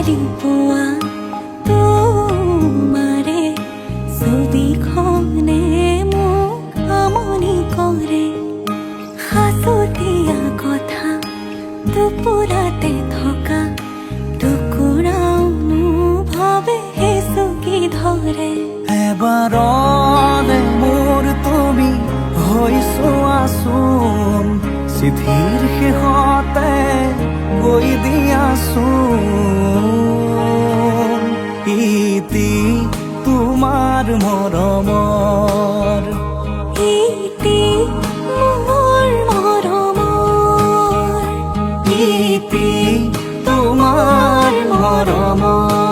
বিচাৰি পোৱা তোমাৰে ছবিখনে মোক আমনি কৰে। সাঁচতীয়া কথা টোপোলাতে থকা টুকুৰানো ভাবে চুকি ধৰে। এবাৰলে মোৰ তুমি হৈ চোৱাচোন, চিঠিৰ শেষতে কৈ দিয়াচোন ইতি তোমাৰ মৰমৰ। ইতি মোৰ মৰমৰ, ইতি তোমাৰ মৰমৰ।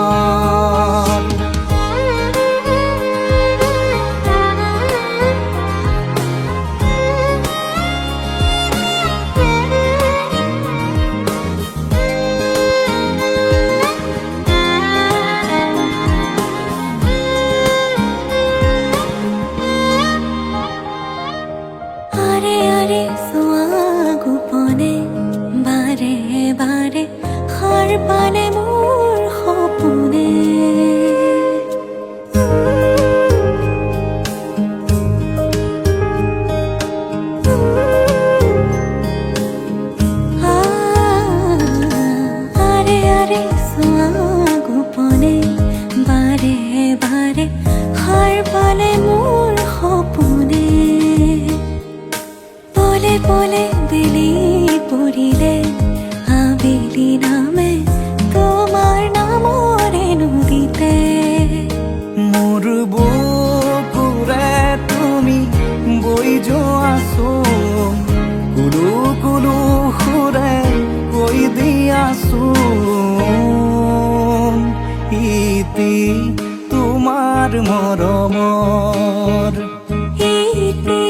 আৰে আৰে চোৱা গোপনে বাৰে বাৰে সাৰ পালে মোৰ সপোনে। আৰে আৰে চোৱা গোপনে বাৰে বাৰে সাৰ পালে মোৰ সপোনে। পলে পলে বেলি পৰিলে আবেলি নামে তোমাৰ নামৰে নদীতে। মোৰ বুকুৰে তুমি বৈ যোৱাচোন, কুলু কুলু সুৰে কৈ দিয়াচোন ইতি তোমাৰ মৰমৰ। ইতি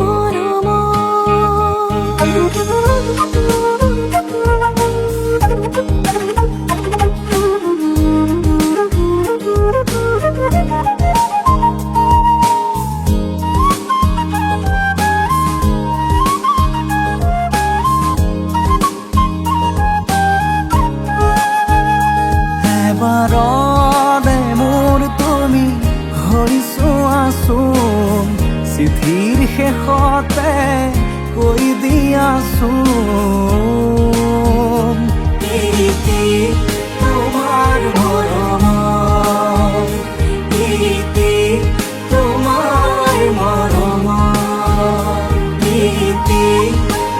মোৰ এবাৰলে মোৰ তুমি হৈ চোৱাচোন, চিঠিৰ শেষতে কৈ দিয়াচোন ইতি তোমাৰ মৰমৰ। ইতি তোমাৰ মৰমৰ, ইতি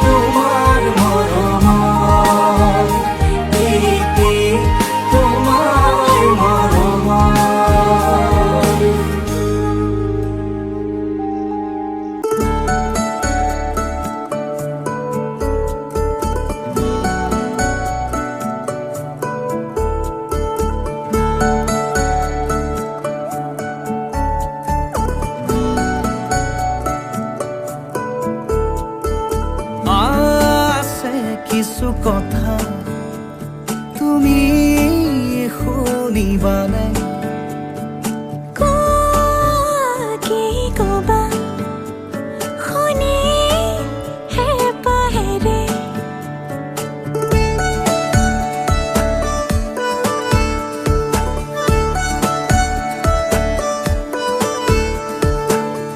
তোমাৰ মৰমৰ, ইতি তোমাৰ মৰমৰ। আছে কিছু কথা তুমি শুনিবানে? কি কবা শুনি হেঁপাহেৰে।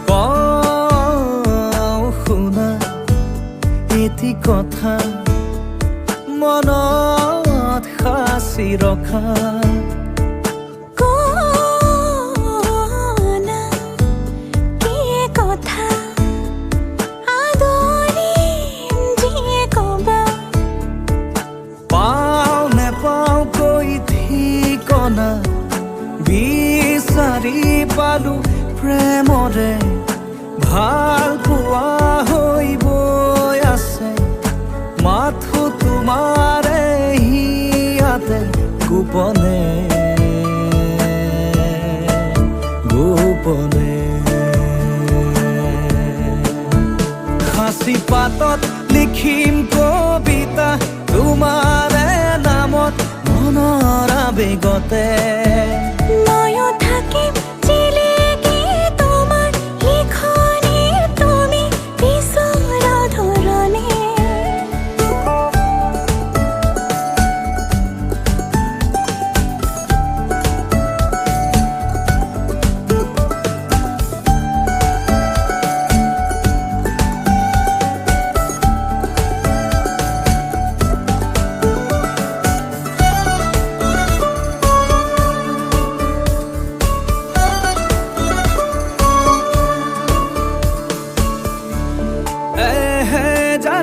কওঁ শুনা এটি কথা মনত সাঁচি ৰখা। কোনা কি কথা আদৰিম যিয়ে কবা। পাওঁ নেপাওঁ কৈ ঠিকনা বিচাৰি পালো প্ৰেমৰে ভাল পোৱা হৈ বৈ আছে। মাথো তোমাৰে হিয়াতে গোপনে গোপনে। সাঁচি পাতত লিখিম কবিতা তোমাৰে নামত মনৰ আবেগতে। ময়ো থাকিম জিলিকি তোমাৰ লিখনিৰ তুমি বিচৰা ধৰণে।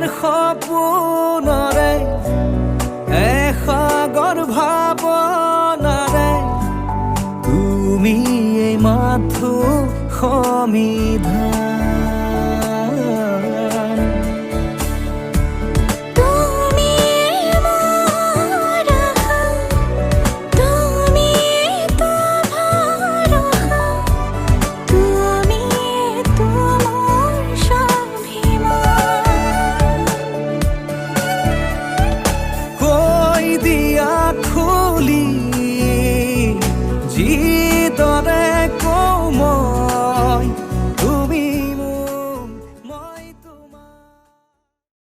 এৰ সপোনৰে এসাগৰ ভাৱনাৰে তুমি এই মাথো সমিধান